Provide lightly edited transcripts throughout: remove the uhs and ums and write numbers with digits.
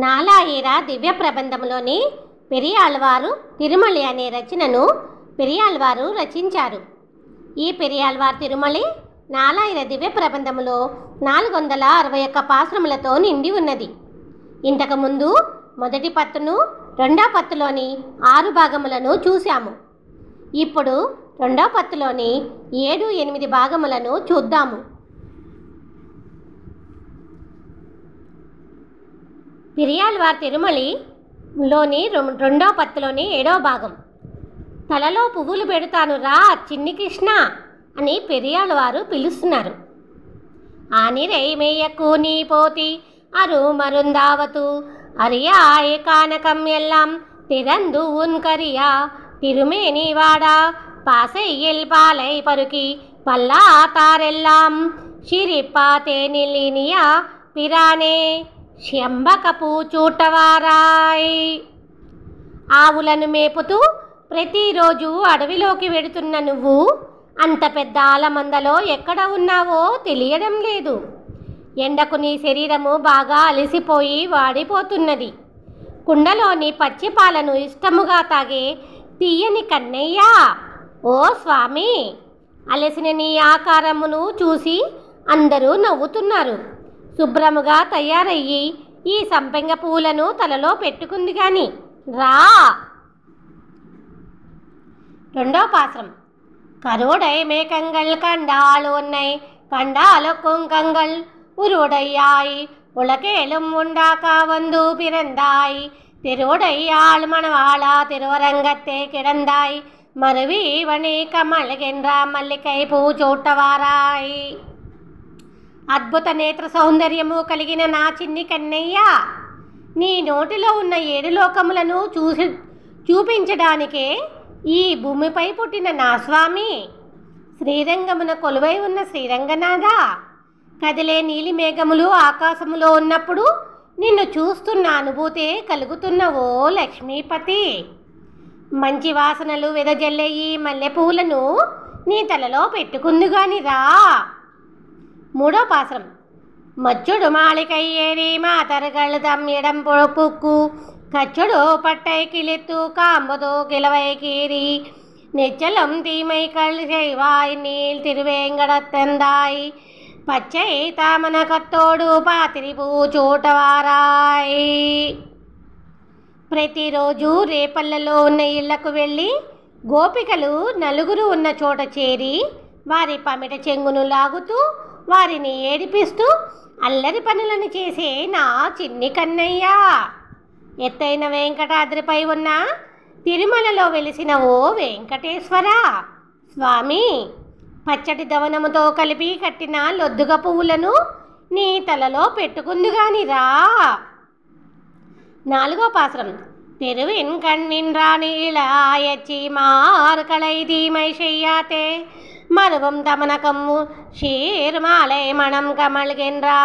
నాలాయిర దివ్య ప్రబంధంలోని పెరియాళ్వారు తిరుమలి అనే రచనను పెరియాళ్వారు రచించారు. ఈ పెరియాళ్వార్ తిరుమలి నాలాయిర దివ్య ప్రబంధములో 461 పాశ్రములతో నిండి ఉన్నది. ఇంతకుముందు మొదటి పత్తును రెండో పత్తులోని 6 భాగములను చూశాము. ఇప్పుడు రెండో పత్తులోని 7-8 భాగములను చూద్దాము. పెరియాళ్వార్ తిరుమలిలోని రెండో పత్తులోని 7వ భాగం. తలలో పువ్వులు పెడతాను రా చిన్ని కృష్ణ అని పెరియాళ్వారు పిలుస్తున్నారు. ఆనిరై మేయకు నీ పోతి అరు మరుందావతు అరియాయ కానకం ఎల్లాం తిరందు ఉన్కరియా తిరుమేని వాడా పాసెయ్యల్ పాలై పరుకి పల్లా తారెల్లాం షిరిప్పా తేనిలినియా పిరానే శంబకపు చూటవారాయ్. ఆవులను మేపుతూ ప్రతిరోజు అడవిలోకి వెడుతున్న నువ్వు అంత పెద్ద ఆలమందలో ఎక్కడ ఉన్నావో తెలియడం లేదు. ఎండకు నీ శరీరము బాగా అలసిపోయి వాడిపోతున్నది. కుండలోని పచ్చి పాలను ఇష్టముగా తాగే తీయని కన్నయ్యా, ఓ స్వామి, అలసిన నీ ఆకారమును చూసి అందరూ నవ్వుతున్నారు. శుభ్రముగా తయారయ్యి ఈ సంపెంగ పూలను తలలో పెట్టుకుంది గాని రా. రెండో పాశ్రం. కరుడై మేకంగల్ కండాలు ఉన్నై కండాలొక్కుం కంగల్ உருடையாய் உலகேலும் உண்டாக்க வந்து பிறந்தாய் திருவுடையாள் மணவாளா திருவரங்கத்தே கிடந்தாய் மறுவீவனை కమలగెండ్ర మల్లికై పూచూటవారాయ్. అద్భుత నేత్ర సౌందర్యము కలిగిన నా చిన్ని కన్నయ్య, నీ నోటిలో ఉన్న 7 లోకములను చూపించడానికే ఈ భూమిపై పుట్టిన నా స్వామి, శ్రీరంగమున కొలువై ఉన్న శ్రీరంగనాథ, కదిలే నీలి మేఘములు ఆకాశములో ఉన్నప్పుడు నిన్ను చూస్తున్న అనుభూతే కలుగుతున్నవో లక్ష్మీపతి. మంచి వాసనలు వెదజల్లే ఈ మల్లెపూలను నీ తలలో పెట్టుకుందుగాని రా. మూడో పాశ్రం. మచ్చుడు మాళికయ్యేరి మాతరుగళ్ తమ్మిడం పొడుపుక్కు கச்சடோ பட்டை கிழித்து காம்பதோ கிழவை கீறி நெச்சலம் தீமைகள் செய்வாய் நீள் திருவேங்கடத்தந்தாய் பச்சை தாமன கத்தோడు పాతిరి పూచూటవారాయ్. ప్రతిరోజు రేపల్లలో ఉన్న ఇళ్లకు వెళ్ళి గోపికలు నలుగురు ఉన్న చోట చేరి వారి పమిట చెంగును లాగుతూ వారిని ఏడిపిస్తూ అల్లరి పనులను చేసే నా చిన్ని కన్నయ్య, ఎత్తైన వెంకటాద్రిపై ఉన్న తిరుమలలో వెలిసిన ఓ వెంకటేశ్వర స్వామి, పచ్చటి దవనముతో కలిపి కట్టిన లొద్దుగ పువ్వులను నీ తలలో పెట్టుకుందుగాని రా. నాలుగో పాశ్రం. தெருவின் கண்ணின் ராணியிலாயச்சி மார்களை தீமை செய்யாதே மருவம் தமனகம்மு ஷீர் மாலை மணம் கமழ்கின்றா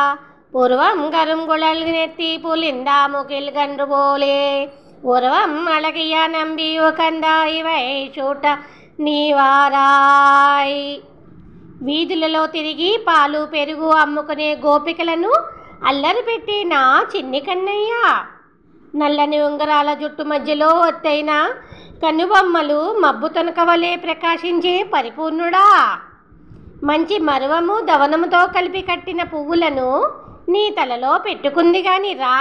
పూర్వం కరుంగుళల్ నెత్తి పులిందా ముకిల్ గండ్రు పోలే ఉర్వం అళగియ నంబి ఒకందాయి వై చూట నీవారాయ్. వీధులలో తిరిగి పాలు పెరుగు అమ్ముకునే గోపికలను అల్లరి పెట్టి నా చిన్ని కన్నయ్య, నల్లని ఉంగరాల జుట్టు మధ్యలో ఒత్తైన కనుబొమ్మలు మబ్బు తొనక వలె ప్రకాశించే పరిపూర్ణుడా, మంచి మరువము దవనముతో కలిపి కట్టిన పువ్వులను నీ తలలో పెట్టుకుంది గాని రా.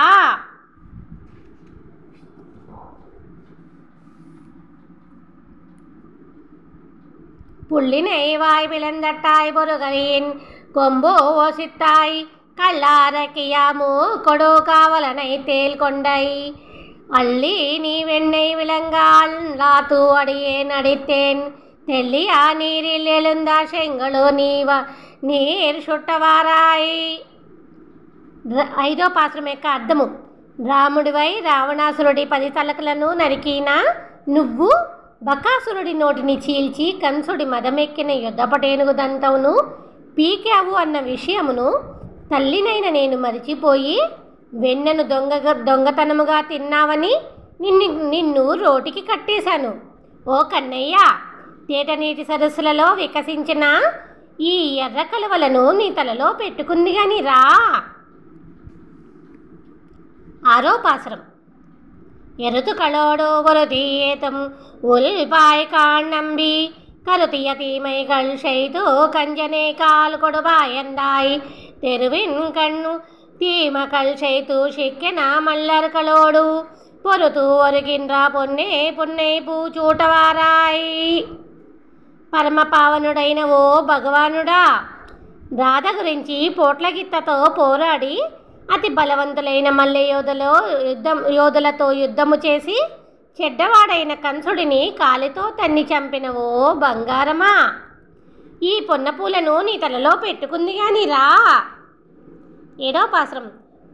புள்ளினை வாய் விளந்தட்டாய் பொருகரின் கொம்போ ஓசித்தாய் கல்லாரக்கியாமு கொடு காவலனை தேல் கொண்டை அள்ளி நீ வெண்ணை விளங்கால் లాతు అడియే నడితేన్ తెల్లియా నీరిల్ எழுந்தா செங்கలు నీరు చుట్టవారాయ్. ఐదో పాశ్రం యొక్క అర్థము. రాముడివై రావణాసురుడి 10 తలకలను నరికినా నువ్వు బకాసురుడి నోటిని చీల్చి కంసుడి మదమెక్కిన యుద్ధపటేనుగు దంతమును పీకావు అన్న విషయమును తల్లినైన నేను మరిచిపోయి వెన్నను దొంగతనముగా తిన్నావని నిన్ను రోటికి కట్టేశాను. ఓ కన్నయ్య, తేట నీటి సరస్సులలో వికసించిన ఈ ఎర్ర కలువలను నీ తలలో పెట్టుకుంది గాని రా. ఆరో పాసురం. எருதுகளோடு ஒரு தீயேத்தும் உள்பாய் காணம்பி கருத்திய தீமைகள் செய்து கஞ்சனே கால் கொடுபாயந்தாய் தெருவின் கண்ணு தீமகள் செய்து சிக்கென மல்லர்களோடு பொறுతూ ఒరిగిன்ற పొన్నే పొన్నై పూచూటవారాయ్. పరమ పావనుడైన ఓ భగవానుడా, రాధ గురించి పోట్లగిత్తతో పోరాడి అతి బలవంతులైన మల్లె యోధులతో యుద్ధము చేసి చెడ్డవాడైన కంసుడిని కాలితో తన్ని చంపిన ఓ బంగారమా, ఈ పొన్నపూలను నీ తలలో పెట్టుకుంది గాని రా. ఏడో పాసురం.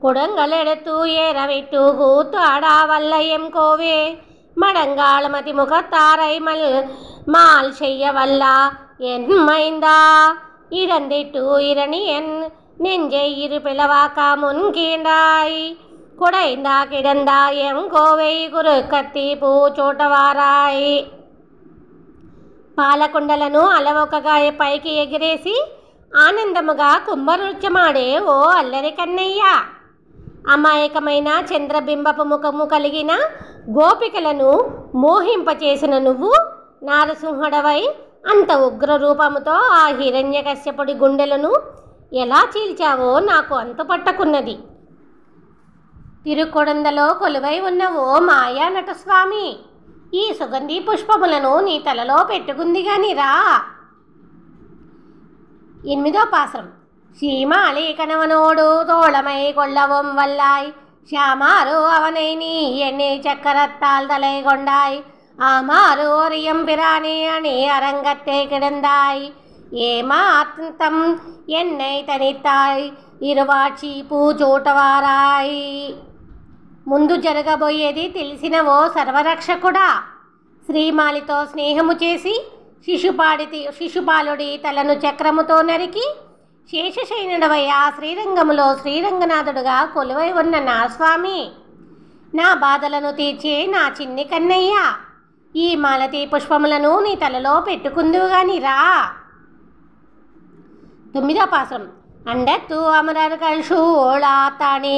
குடங்களெடுத்து ஏறவிட்டு கூத்தாடா வல்லையம் கோவே மடங்காளமதி முகத்தாரை மால் செய்ய வல்லா என் மைந்தா இடந்திட்டு இரணி என் நெஞ்சை இரு பிளவாக்க முன்கீண்டாய் குடைந்தா கிடந்தா எம் கோவை குரு కత్తి పూచోటవారాయ్. పాలకుండలను అలవొకగా పైకి ఎగిరేసి ఆనందముగా కుంభనృత్యమాడే ఓ అల్లరి కన్నయ్య, అమాయకమైన చంద్రబింబపు ముఖము కలిగిన గోపికలను మోహింపచేసిన నువ్వు నారసింహుడవై అంత ఉగ్ర రూపముతో ఆ హిరణ్యకశ్యపుడి గుండెలను ఎలా చీల్చావో నాకు అంతుపట్టకున్నది. తిరుకొడందలో కొలువై ఉన్న ఓ మాయా నటస్వామి, ఈ సుగంధి పుష్పములను నీ తలలో పెట్టుకుంది గాని రా. ఎనిమిదో పాసురం. சீமாலி கணவனோடு தோழமை கொள்ளவும் வல்லாய் ஷியாமாறு அவனை நீ என்னை சக்கரத்தால் தலை கொண்டாய் ஆமாறு ஒரு எம்பிரானே அணி அரங்கத்தை கிடந்தாய் ஏமாத்தம் என்னை தனித்தாய் ఇరువాచి పూచోటవారాయ్. ముందు జరగబోయేది తెలిసిన ఓ సర్వరక్షకుడా, శ్రీమాలితో స్నేహము చేసి శిశుపాలుడి తలను చక్రముతో నరికి శేషశయనుడవై ఆ శ్రీరంగములో శ్రీరంగనాథుడుగా కొలువై ఉన్న నా స్వామి, నా బాధలను తీర్చే నా చిన్ని కన్నయ్య, ఈ మాలతీ పుష్పములను నీ తలలో పెట్టుకుందువు గాని రా. తొమ్మిదో పాసురం. அண்டத்து அமரர்கள் சூழாத்தாணி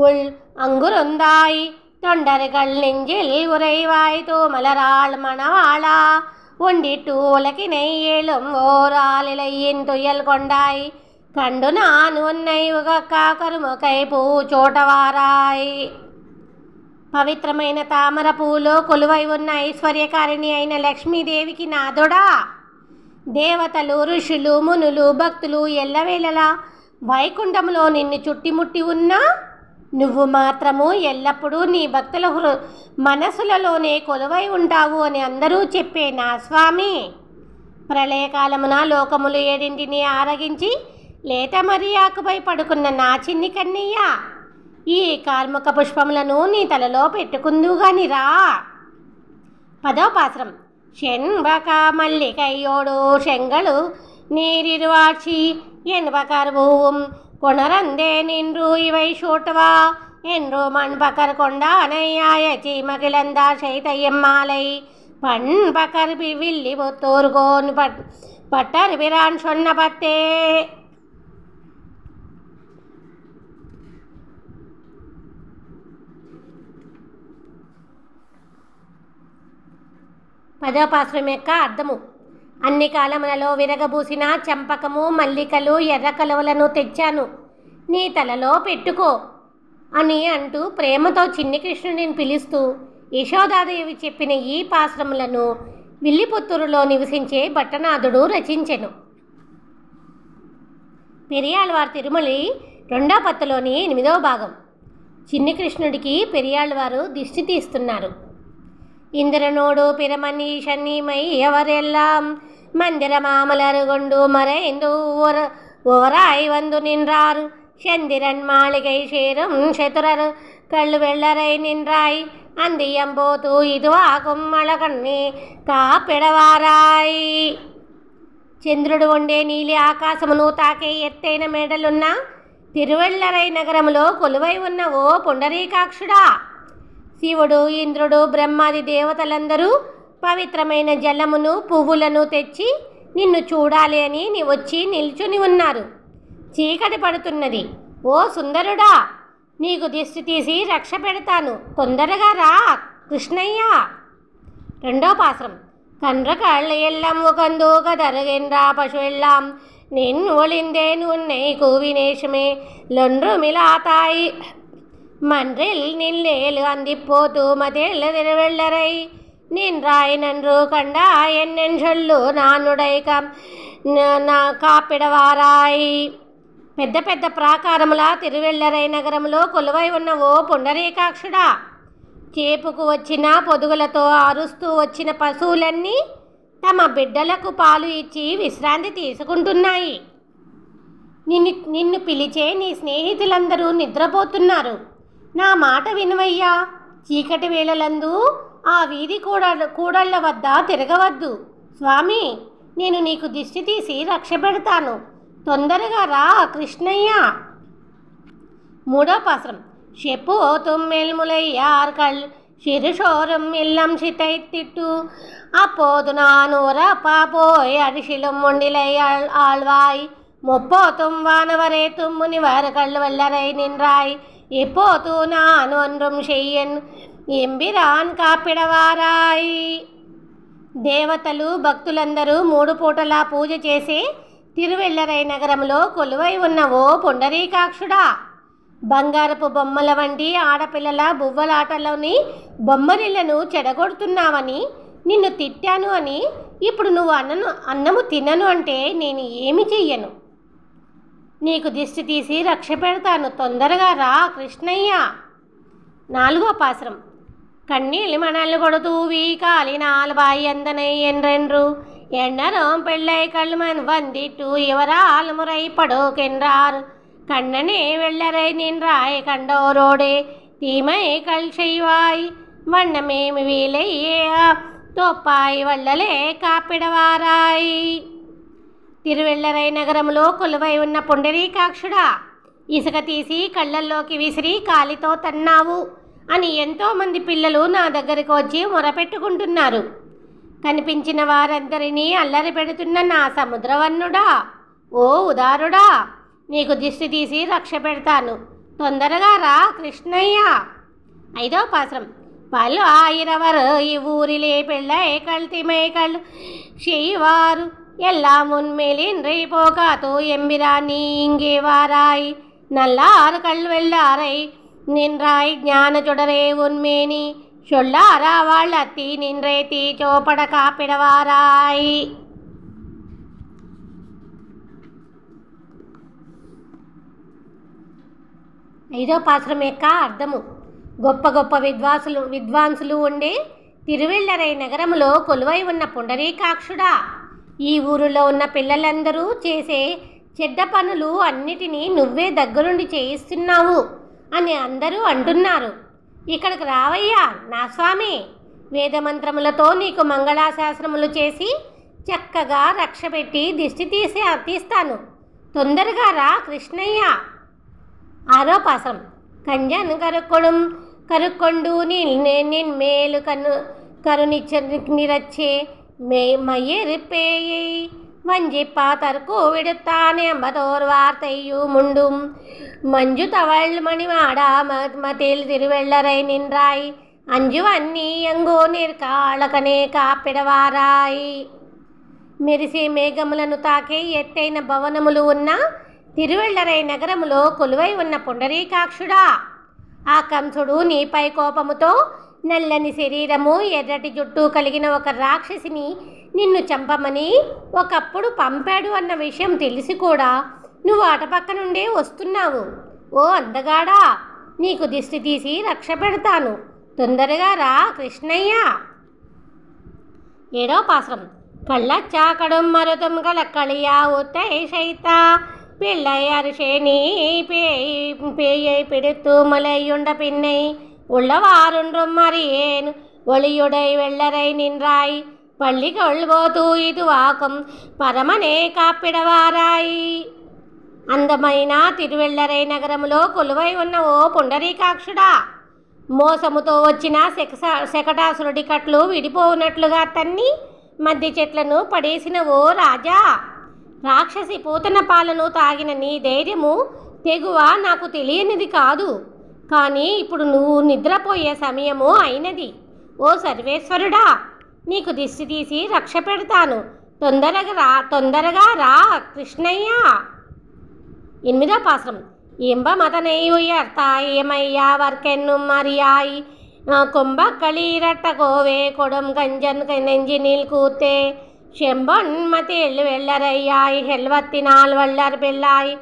உள் அங்குருந்தாய் தொண்டர்கள் நெஞ்சில் உறைவாய் தூமலராள் மணவாளா ஒண்டிட்டு உலகினை ஏழும் ஓராலிலையின் துயல் கொண்டாய் కండు నాను ఉన్నై ఉగక్క కరుముకై పూచోటవారాయ్. పవిత్రమైన తామర పూలో కొలువై ఉన్న ఐశ్వర్యకారిణి అయిన లక్ష్మీదేవికి నాథుడా, దేవతలు ఋషులు మునులు భక్తులు ఎల్లవేళలా వైకుంఠములో నిన్ను చుట్టిముట్టి ఉన్నా నువ్వు మాత్రము ఎల్లప్పుడూ నీ భక్తుల మనసులలోనే కొలువై ఉంటావు అని అందరూ చెప్పే నా స్వామి, ప్రళయకాలమున లోకములు ఏడింటిని ఆరగించి లేత మరియాకుపై పడుకున్న నా చిన్ని కన్నయ్య, ఈ కార్ముక పుష్పములను నీ తలలో పెట్టుకుందువు గాని రా. పదో పాసురం. செண்பக மல்லிகையோடு செங்கலு நீரிருவாட்சி என்பகர் பூவும் கொணரந்தே நின்று இவை சூட்டுவா என்று மண்பக்கர் கொண்டானையாய சீமகிழந்தா செய்தையம் மாலை பண்பக்கர் வில்லி புத்தூர்கோன் பட்டர் பிரான் சொன்ன பத்தே. పదో పాసురం యొక్క అర్థము. అన్ని కాలములలో విరగబూసిన చంపకము మల్లికలు ఎర్ర కలువలను తెచ్చాను, నీ తలలో పెట్టుకో అని అంటూ ప్రేమతో చిన్ని కృష్ణుడిని పిలుస్తూ యశోదాదేవి చెప్పిన ఈ పాసురములను విల్లిపుత్తూరులో నివసించే భట్టనాథుడు రచించెను. పెరియాళ్వార్ తిరుమలి రెండో పత్తులోని 8వ భాగం. చిన్ని కృష్ణుడికి పెరియాళ్వారు దిష్టి తీస్తున్నారు. இந்திரனோடு பிரமணி சன்னிமை எவரெல்லாம் மந்திர மாமலருகொண்டு மறைந்து ஓராய் வந்து நின்றார் சந்திரன் மாளிகை சேரும் சதுரர் கள்ளு வெள்ளரை நின்றாய் அந்தியம்போது இதுவாகும் అళగన్ని కాపెడవారాయ్. చంద్రుడు ఉండే నీలి ఆకాశమును తాకే ఎత్తైన మేడలున్న తిరువెళ్ళరై నగరములో కొలువై ఉన్న ఓ పుండరీకాక్షుడా, శివుడు ఇంద్రుడు బ్రహ్మాది దేవతలందరూ పవిత్రమైన జలమును పువ్వులను తెచ్చి నిన్ను చూడాలి అని వచ్చి నిల్చుని ఉన్నారు. చీకటి పడుతున్నది. ఓ సుందరుడా, నీకు దిష్టి తీసి రక్ష పెడతాను, తొందరగా రా కృష్ణయ్య. రెండో పాశ్రం. கன்ற கள்ள எல்லாம் உகந்து கதறுகின்றா பசு எல்லாம் நின் ஒளிந்தேன் உன்னை கூவினேஷமே லொன்றுமிலாதாய் மன்றில் நில்லேலு அந்திப்போது மதேல் திருவெள்ளரை நின்றாய் நன்று கண்டாய் என்னென் சொல்லு நானுடை కాపిడవారాయి. పెద్ద పెద్ద ప్రాకారముల తిరువెల్లరై నగరంలో కొలువై ఉన్న ఓ పుండరీకాక్షుడా, చేపుకు వచ్చిన పొదుగులతో అరుస్తూ వచ్చిన పశువులన్నీ తమ బిడ్డలకు పాలు ఇచ్చి విశ్రాంతి తీసుకుంటున్నాయి. నిన్ను పిలిచే నీ స్నేహితులందరూ నిద్రపోతున్నారు. నా మాట వినవయ్యా. చీకటి వేళలందు ఆ వీధి కూడళ్ల వద్ద తిరగవద్దు. స్వామి, నేను నీకు దిష్టి తీసి రక్ష పెడతాను, తొందరగా రా కృష్ణయ్య. మూడో పాశ్రం. செப்பு தும்மெல்முலையார்கள் சிறுசோறும் இல்லம் சித்தைத்திட்டு அப்போது நான் உரப்பா போய் அரிசிலும் முண்டிலை ஆழ்வாய் முப்போத்தும் வானவரே தும்முனிவர்கள் வல்லரை நின்றாய் இப்போது நான் ஒன்றும் செய்யன் ఎంబిరాన్ కాపిడవారాయి. దేవతలు భక్తులందరూ 3 పూటలా పూజ చేసి తిరువెల్లరై నగరంలో కొలువై ఉన్న ఓ పుండరీకాక్షుడా, బంగారపు బొమ్మల వంటి ఆడపిల్లల బువ్వలాటలోని బొమ్మరిళ్లను చెడగొడుతున్నావని నిన్ను తిట్టాను అని ఇప్పుడు నువ్వు అన్నము తినను అంటే నేను ఏమి చెయ్యను. నీకు దిష్టి తీసి రక్ష పెడతాను, తొందరగా రా కృష్ణయ్య. నాలుగో పాశ్రం. கண்ணில் மணல் கொடுத்து வீக்காலினால் வாயந்தனை என்றென்று எண்ணரும் பிள்ளை கல்மன் வந்திட்டு இவரால் முறைப்படுகின்றார். கண்ணனே வெள்ளரை நின்றாய் கண்டோரோடே தீமைகள் செய்வாய் வண்ணமே வீலையே తోపాయి వల్లలే కాపిడవారాయి. తిరువెల్లరై నగరంలో కొలువై ఉన్న పుండరీకాక్షుడా, ఇసుక తీసి కళ్ళల్లోకి విసిరి కాలితో తన్నావు అని ఎంతోమంది పిల్లలు నా దగ్గరికి వచ్చి మొరపెట్టుకుంటున్నారు. కనిపించిన వారందరినీ అల్లరి పెడుతున్న నా సముద్రవర్ణుడా, ఓ ఉదారుడా, నీకు దిష్టి తీసి రక్ష పెడతాను, తొందరగా రా కృష్ణయ్య. ఐదో పాశ్రం. பல ஆயிரவர் இவ்வூரிலே பிள்ளைகள் திமைகள் செய்வார் எல்லாம் உன்மேலின்றி போகாதோ எம்பிரான் நீ இங்கே வாராய் நல்லார்கள் வெள்ளாரை நின்றாய் ஞான சுடரே உன்மேனி சொல்லாரா వాళ్ళத்தி நின்றே தீ చోపడ కాపిడవారాయి. ఐదో పాశ్రం యొక్క అర్థము. గొప్ప గొప్ప విద్వాంసులు ఉండే తిరువెల్లరై నగరములో కొలువై ఉన్న పుండరీకాక్షుడా, ఈ ఊరిలో ఉన్న పిల్లలందరూ చేసే చెడ్డ పనులు అన్నిటినీ నువ్వే దగ్గరుండి చేయిస్తున్నావు అని అందరూ అంటున్నారు. ఇక్కడికి రావయ్యా నా స్వామి. వేదమంత్రములతో నీకు మంగళాశాసనములు చేసి చక్కగా రక్ష పెట్టి దిష్టి తీస్తాను, తొందరగా రా కృష్ణయ్య. ఆరో పాసం. కంజన్ కరుక్కొండు నిన్ మేలు కరునిరచ్చే மயிர்பேயை வஞ்சிப்பா தற்கு விடுத்தான் எம்பதோர் வார்த்தையு முண்டும் மஞ்சு தவள் மணிமாடா மதில் திருவெள்ளரை நின்றாய் అంజువన్నీ ఎంగో నిర్కాళకనే కాపిడవారాయి. మెరిసే మేఘములను తాకే ఎత్తైన భవనములు ఉన్న తిరువెల్లరై నగరములో కొలువై ఉన్న పుండరీకాక్షుడా, ఆ కంసుడు నీపై కోపముతో నల్లని శరీరము ఎర్రటి జుట్టు కలిగిన ఒక రాక్షసిని నిన్ను చంపమని ఒకప్పుడు పంపాడు అన్న విషయం తెలిసి కూడా నువ్వు అటపక్క నుండే వస్తున్నావు. ఓ అందగాడా, నీకు దిష్టి తీసి రక్ష పెడతాను, తొందరగా రా కృష్ణయ్య. ఏడో పాశ్రం. కళ్ళచ్చాకడం మరుతం కళక్களியா உத்தை சைத்தா பிள்ளை அரிசே நீ பேயை பிடித்து மலையுண்ட பின்னை உள்ளவாறொன்றும் அறியேன் ஒளியுடை வெள்ளரை நின்றாய் பள்ளி கொள்வோతూ இதுவாக்கும் పరమనే కాపిడవారాయి. అందమైన తిరువెల్లరై నగరములో కొలువై ఉన్న ఓ పుండరీకాక్షుడా, మోసముతో వచ్చిన శకటాసురుడి కట్లు విడిపోనట్లుగా తన్ని మధ్య చెట్లను పడేసిన ఓ రాజా, రాక్షసి పూతన పాలను తాగిన నీ ధైర్యము తెగువ నాకు తెలియనిది కాదు. కానీ ఇప్పుడు నువ్వు నిద్రపోయే సమయము అయినది. ఓ సర్వేశ్వరుడా, నీకు దిష్టి తీసి రక్ష పెడతాను. తొందరగా రా కృష్ణయ్య. 8వ పాసురం. ఎంబ మదனை உயர்த்தாயமையாவர்க்கென்னும் அறியாய் கொம்பக்களீரட்ட கோவே கொடும் கஞ்சன் நெஞ்சினில் கூத்தே செம்பொன்மதில் வெள்ளரையாய் செல்வத்தினால் வள்ளர் பிள்ளாய்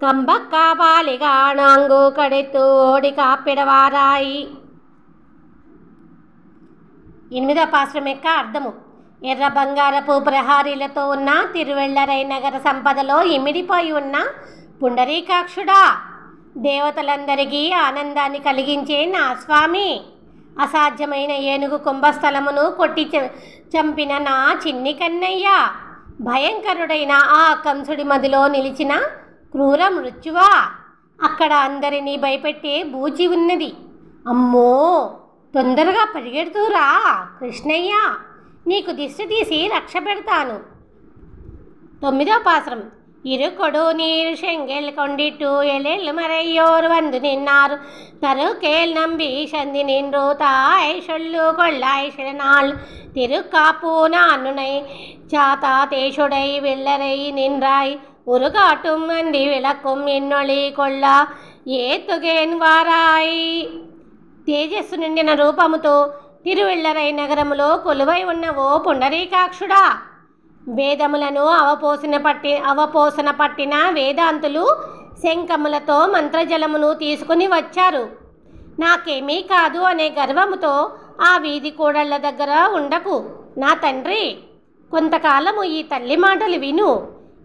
కంబక్కా పాలిగాణాంగు కడెత్తు ఓడి కాపిడవారాయి. 8వ పాసురం యొక్క అర్థము. ఎర్ర బంగారపు ప్రహారీలతో ఉన్న తిరువెళ్ళరై నగర సంపదలో ఇమిడిపోయి ఉన్న పుండరీకాక్షుడా, దేవతలందరికీ ఆనందాన్ని కలిగించే నా స్వామి, అసాధ్యమైన ఏనుగు కుంభస్థలమును కొట్టి చంపిన నా చిన్ని కన్నయ్య, భయంకరుడైన ఆ కంసుడి మదిలో నిలిచిన క్రూర మృత్యువా, అక్కడ అందరినీ భయపెట్టే బూచి ఉన్నది. అమ్మో, తొందరగా పరిగెడుతూరా కృష్ణయ్య, నీకు దిష్టి తీసి రక్ష పెడతాను. 9వ పాసురం. இருకొடு நீர் செங்கல் கொண்டிட்டு எழில் மறையோர் வந்து நின்னார் தருகேல் நம்பி சந்தி நின்று தாய் சொல்லு கொள்ளாய் சிறநாள் திருக்காப்பு நானுனை சாத்தா தேசுடை வெள்ளரை நின்றாய் ஒரு காட்டும் அண்டி விளக்கும் ఎన్నొళి కొళ్ళ ఏతుగేన్ వారాయి. తేజస్సు నిండిన రూపముతో తిరువెళ్ళరై నగరములో కొలువై ఉన్న ఓ పుండరీకాక్షుడా, వేదములను అవపోసన పట్టిన వేదాంతులు శంఖములతో మంత్రజలమును తీసుకుని వచ్చారు. నాకేమీ కాదు అనే గర్వముతో ఆ వీధి కూడళ్ల దగ్గర ఉండకు నా తండ్రి. కొంతకాలము ఈ తల్లి మాటలు విను.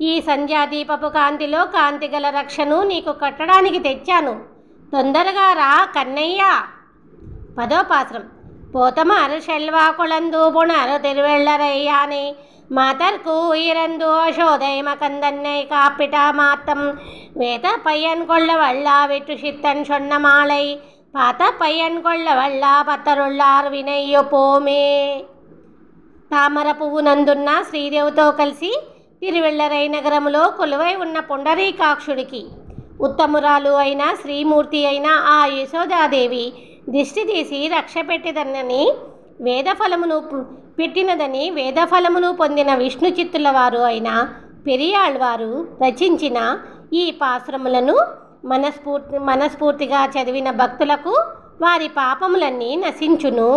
ఈ సంధ్యాదీపపు కాంతిలో కాంతిగల రక్షను నీకు కట్టడానికి తెచ్చాను. తొందరగా రా కన్నయ్య. 10వ పాసురం. పోతమారు సెల్వా కొళందు పుణరు తిరువెళ్ళరయ్యాని మాతర్కు ఇరందు అశోదై మకందన్నై కాపిట మాత్తం వేత పయ్యన్ కొళ్ళ వళ్ళ వెట్టు చిత్తన్ సొన్న మాళై పాత పయ్యన్ కొళ్ళ వళ్ళ పత్తరుళ్ళార్ వినయ్యో పోమే. తామర పువ్వు నందున్న శ్రీదేవితో కలిసి తిరువెళ్ళరై నగరములో కొలువై ఉన్న పుండరీకాక్షుడికి ఉత్తమురాలు అయిన శ్రీమూర్తి అయిన ఆ యశోదాదేవి దిష్టి తీసి రక్ష పెట్టినదని వేదఫలమును పొందిన విష్ణు చిత్తుల వారు అయిన పెరియాళ్వారు రచించిన ఈ పాసురములను మనస్ఫూర్తిగా చదివిన భక్తులకు వారి పాపములన్నీ నశించును.